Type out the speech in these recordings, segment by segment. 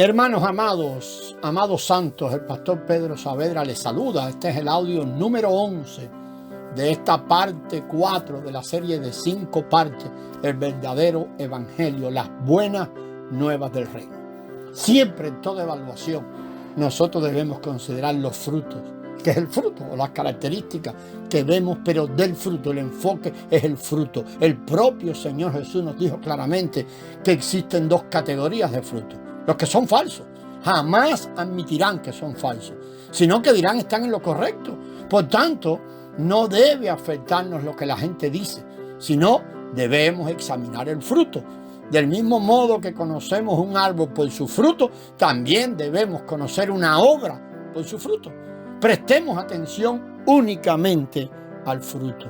Hermanos amados, amados santos, el pastor Pedro Saavedra les saluda. Este es el audio número 11 de esta parte 4 de la serie de 5 partes, el verdadero evangelio, las buenas nuevas del reino. Siempre en toda evaluación nosotros debemos considerar los frutos, que es el fruto o las características que vemos, pero del fruto, el enfoque es el fruto. El propio Señor Jesús nos dijo claramente que existen dos categorías de frutos. Los que son falsos jamás admitirán que son falsos, sino que dirán están en lo correcto. Por tanto, no debe afectarnos lo que la gente dice, sino debemos examinar el fruto. Del mismo modo que conocemos un árbol por su fruto, también debemos conocer una obra por su fruto. Prestemos atención únicamente al fruto.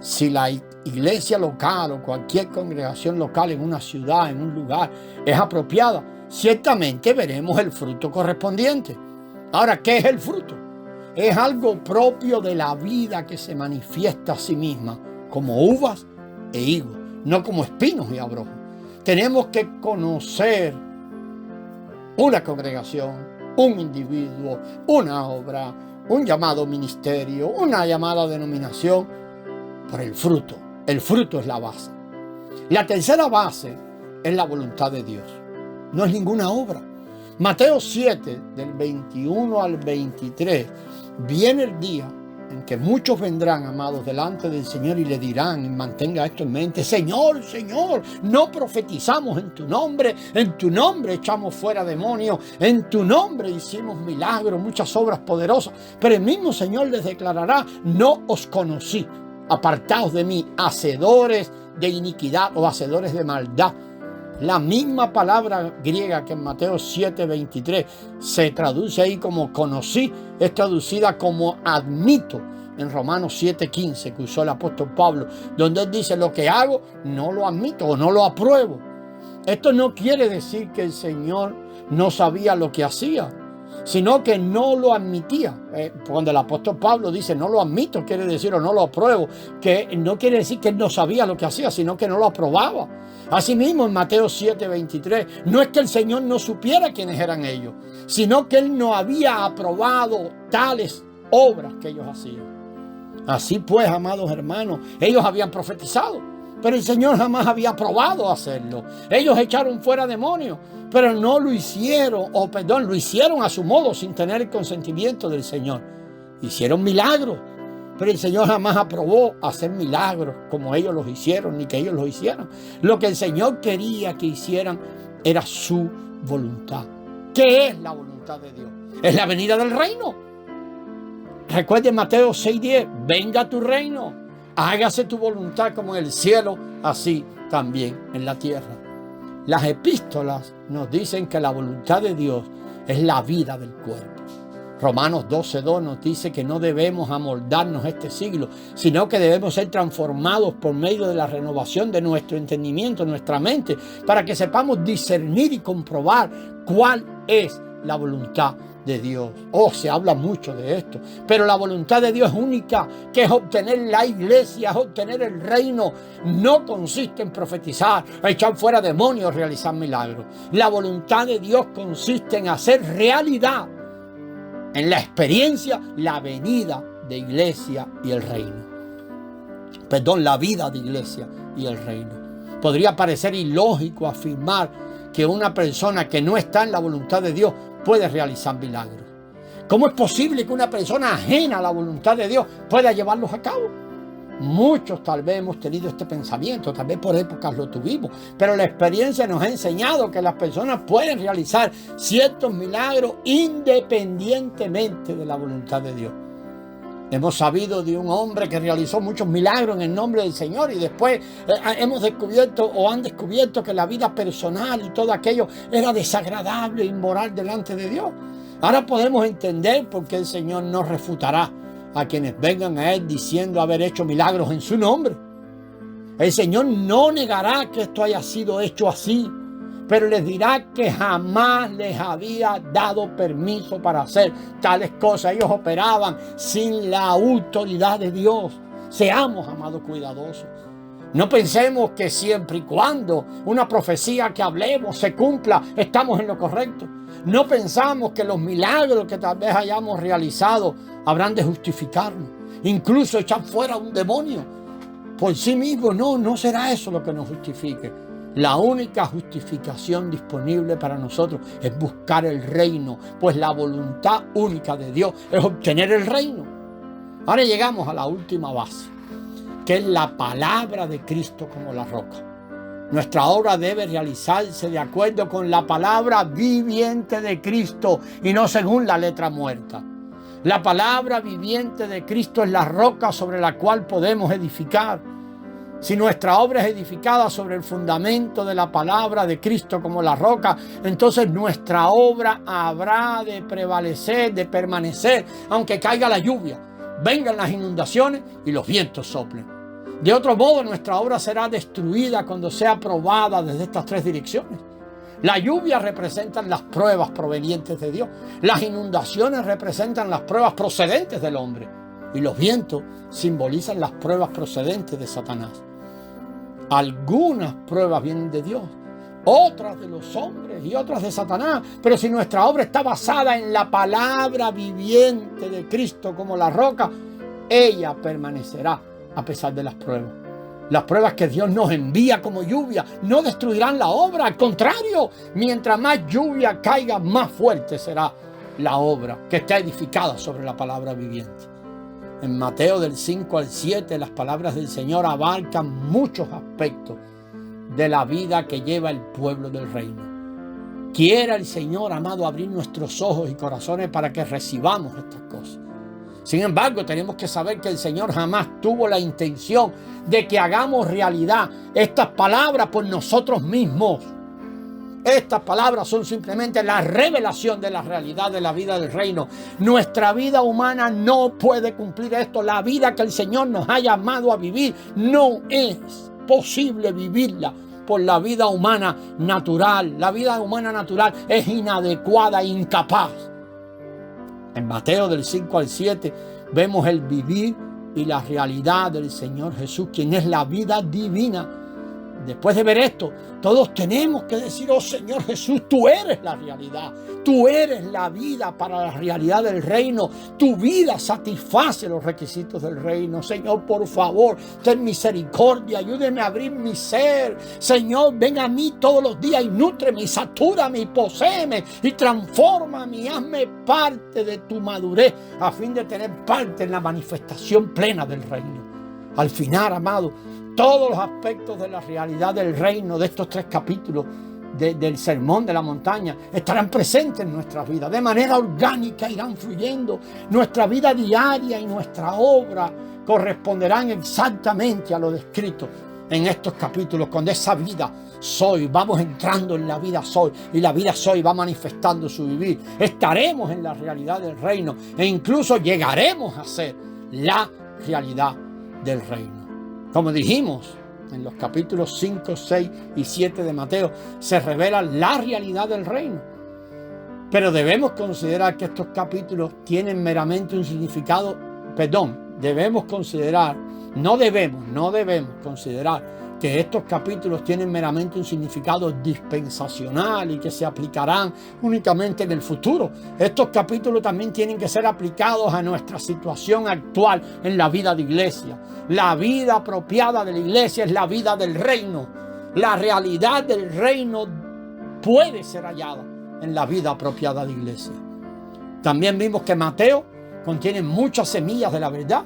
Si la iglesia local o cualquier congregación local en una ciudad, en un lugar, es apropiada, ciertamente veremos el fruto correspondiente. Ahora, ¿qué es el fruto? Es algo propio de la vida que se manifiesta a sí misma, como uvas e higos, no como espinos y abrojos. Tenemos que conocer una congregación, un individuo, una obra, un llamado ministerio, una llamada denominación, por el fruto. El fruto es la base. La tercera base es la voluntad de Dios. No es ninguna obra. Mateo 7, del 21 al 23, viene el día en que muchos vendrán, amados, delante del Señor y le dirán, y mantenga esto en mente: Señor, Señor, no profetizamos en tu nombre echamos fuera demonios, en tu nombre hicimos milagros, muchas obras poderosas. Pero el mismo Señor les declarará: no os conocí, apartaos de mí, hacedores de iniquidad o hacedores de maldad. La misma palabra griega que en Mateo 7:23 se traduce ahí como conocí, es traducida como admito en Romanos 7:15 que usó el apóstol Pablo, donde él dice: lo que hago no lo admito o no lo apruebo. Esto no quiere decir que el Señor no sabía lo que hacía, sino que no lo admitía. Cuando el apóstol Pablo dice no lo admito, quiere decir, o no lo apruebo, que no quiere decir que él no sabía lo que hacía, sino que no lo aprobaba. Asimismo, en Mateo 7:23, no es que el Señor no supiera quiénes eran ellos, sino que él no había aprobado tales obras que ellos hacían. Así pues, amados hermanos, ellos habían profetizado, pero el Señor jamás había aprobado hacerlo. Ellos echaron fuera demonios, pero no lo hicieron, lo hicieron a su modo, sin tener el consentimiento del Señor. Hicieron milagros, pero el Señor jamás aprobó hacer milagros como ellos los hicieron, ni que ellos los hicieran. Lo que el Señor quería que hicieran era su voluntad. ¿Qué es la voluntad de Dios? Es la venida del reino. Recuerden Mateo 6:10, venga tu reino, hágase tu voluntad como en el cielo, así también en la tierra. Las epístolas nos dicen que la voluntad de Dios es la vida del cuerpo. Romanos 12:2 nos dice que no debemos amoldarnos a este siglo, sino que debemos ser transformados por medio de la renovación de nuestro entendimiento, nuestra mente, para que sepamos discernir y comprobar cuál es la voluntad de Dios. Se habla mucho de esto, pero la voluntad de Dios es única, que es obtener la iglesia, es obtener el reino. No consiste en profetizar, echar fuera demonios, realizar milagros. La voluntad de Dios consiste en hacer realidad en la experiencia la venida de iglesia y el reino. La vida de iglesia y el reino. Podría parecer ilógico afirmar que una persona que no está en la voluntad de Dios puede realizar milagros. ¿Cómo es posible que una persona ajena a la voluntad de Dios pueda llevarlos a cabo? Muchos tal vez hemos tenido este pensamiento, tal vez por épocas lo tuvimos, pero la experiencia nos ha enseñado que las personas pueden realizar ciertos milagros independientemente de la voluntad de Dios. Hemos sabido de un hombre que realizó muchos milagros en el nombre del Señor y después hemos descubierto o han descubierto que la vida personal y todo aquello era desagradable e inmoral delante de Dios. Ahora podemos entender por qué el Señor no refutará a quienes vengan a Él diciendo haber hecho milagros en su nombre. El Señor no negará que esto haya sido hecho así, pero les dirá que jamás les había dado permiso para hacer tales cosas. Ellos operaban sin la autoridad de Dios. Seamos, amados, cuidadosos. No pensemos que siempre y cuando una profecía que hablemos se cumpla, estamos en lo correcto. No pensamos que los milagros que tal vez hayamos realizado habrán de justificarnos. Incluso echar fuera un demonio por sí mismo, no será eso lo que nos justifique. La única justificación disponible para nosotros es buscar el reino, pues la voluntad única de Dios es obtener el reino. Ahora llegamos a la última base, que es la palabra de Cristo como la roca. Nuestra obra debe realizarse de acuerdo con la palabra viviente de Cristo y no según la letra muerta. La palabra viviente de Cristo es la roca sobre la cual podemos edificar. Si nuestra obra es edificada sobre el fundamento de la palabra de Cristo como la roca, entonces nuestra obra habrá de prevalecer, de permanecer, aunque caiga la lluvia, vengan las inundaciones y los vientos soplen. De otro modo, nuestra obra será destruida cuando sea probada desde estas tres direcciones. La lluvia representa las pruebas provenientes de Dios. Las inundaciones representan las pruebas procedentes del hombre. Y los vientos simbolizan las pruebas procedentes de Satanás. Algunas pruebas vienen de Dios, otras de los hombres y otras de Satanás. Pero si nuestra obra está basada en la palabra viviente de Cristo como la roca, ella permanecerá a pesar de las pruebas. Las pruebas que Dios nos envía como lluvia no destruirán la obra. Al contrario, mientras más lluvia caiga, más fuerte será la obra que está edificada sobre la palabra viviente. En Mateo del 5 al 7, las palabras del Señor abarcan muchos aspectos de la vida que lleva el pueblo del reino. Quiera el Señor, amado, abrir nuestros ojos y corazones para que recibamos estas cosas. Sin embargo, tenemos que saber que el Señor jamás tuvo la intención de que hagamos realidad estas palabras por nosotros mismos. Estas palabras son simplemente la revelación de la realidad de la vida del reino. Nuestra vida humana no puede cumplir esto. La vida que el Señor nos ha llamado a vivir no es posible vivirla por la vida humana natural. La vida humana natural es inadecuada e incapaz. En Mateo del 5 al 7 vemos el vivir y la realidad del Señor Jesús, quien es la vida divina. Después de ver esto, todos tenemos que decir: oh Señor Jesús, tú eres la realidad, tú eres la vida para la realidad del reino, tu vida satisface los requisitos del reino. Señor, por favor, ten misericordia, ayúdeme a abrir mi ser. Señor, ven a mí todos los días y nútreme y satúrame y poséeme y transfórmame y hazme parte de tu madurez a fin de tener parte en la manifestación plena del reino. Al final, amado, todos los aspectos de la realidad del reino de estos 3 capítulos del Sermón de la Montaña estarán presentes en nuestras vidas. De manera orgánica irán fluyendo. Nuestra vida diaria y nuestra obra corresponderán exactamente a lo descrito en estos capítulos. Cuando esa vida soy, vamos entrando en la vida soy, y la vida soy va manifestando su vivir. Estaremos en la realidad del reino e incluso llegaremos a ser la realidad del reino. Como dijimos, en los capítulos 5, 6 y 7 de Mateo se revela la realidad del reino. Pero debemos considerar que estos capítulos tienen meramente un significado, no debemos considerar que estos capítulos tienen meramente un significado dispensacional y que se aplicarán únicamente en el futuro. Estos capítulos también tienen que ser aplicados a nuestra situación actual en la vida de iglesia. La vida apropiada de la iglesia es la vida del reino. La realidad del reino puede ser hallada en la vida apropiada de iglesia. También vimos que Mateo contiene muchas semillas de la verdad.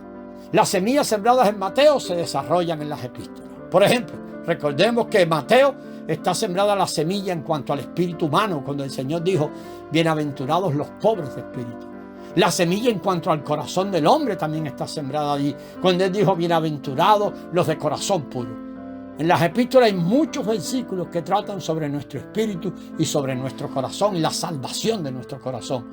Las semillas sembradas en Mateo se desarrollan en las epístolas. Por ejemplo, recordemos que en Mateo está sembrada la semilla en cuanto al espíritu humano, cuando el Señor dijo: bienaventurados los pobres de espíritu. La semilla en cuanto al corazón del hombre también está sembrada allí, cuando Él dijo: bienaventurados los de corazón puro. En las epístolas hay muchos versículos que tratan sobre nuestro espíritu y sobre nuestro corazón y la salvación de nuestro corazón.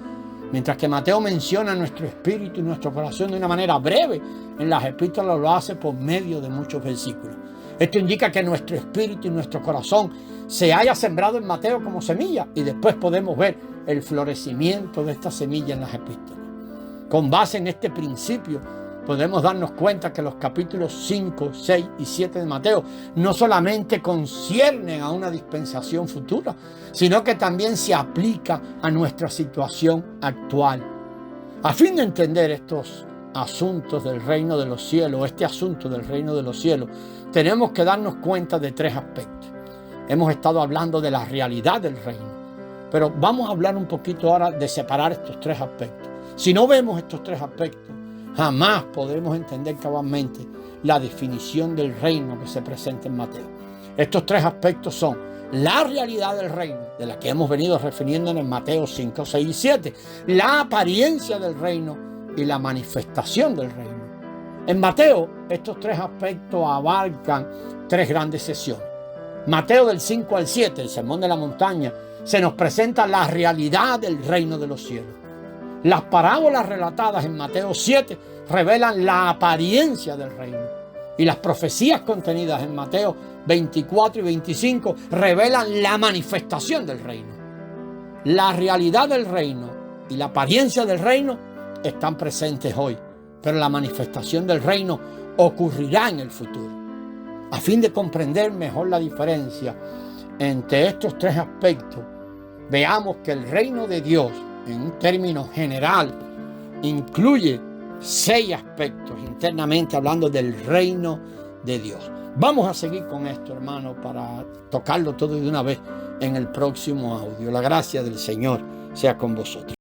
Mientras que Mateo menciona nuestro espíritu y nuestro corazón de una manera breve, en las epístolas lo hace por medio de muchos versículos. Esto indica que nuestro espíritu y nuestro corazón se haya sembrado en Mateo como semilla, y después podemos ver el florecimiento de esta semilla en las epístolas. Con base en este principio podemos darnos cuenta que los capítulos 5, 6 y 7 de Mateo no solamente conciernen a una dispensación futura, sino que también se aplica a nuestra situación actual. A fin de entender estos asuntos del reino de los cielos, este asunto del reino de los cielos, tenemos que darnos cuenta de tres aspectos. Hemos estado hablando de la realidad del reino, pero vamos a hablar un poquito ahora de separar estos tres aspectos. Si no vemos estos tres aspectos, jamás podremos entender cabalmente la definición del reino que se presenta en Mateo. Estos tres aspectos son la realidad del reino, de la que hemos venido refiriéndonos en Mateo 5, 6 y 7, la apariencia del reino y la manifestación del reino. En Mateo, estos tres aspectos abarcan tres grandes sesiones. Mateo del 5 al 7, el Sermón de la Montaña, se nos presenta la realidad del reino de los cielos. Las parábolas relatadas en Mateo 7 revelan la apariencia del reino. Y las profecías contenidas en Mateo 24 y 25 revelan la manifestación del reino. La realidad del reino y la apariencia del reino están presentes hoy, pero la manifestación del reino ocurrirá en el futuro. A fin de comprender mejor la diferencia entre estos tres aspectos, veamos que el reino de Dios, en un término general, incluye 6 aspectos, internamente hablando del reino de Dios. Vamos a seguir con esto, hermano, para tocarlo todo de una vez en el próximo audio. La gracia del Señor sea con vosotros.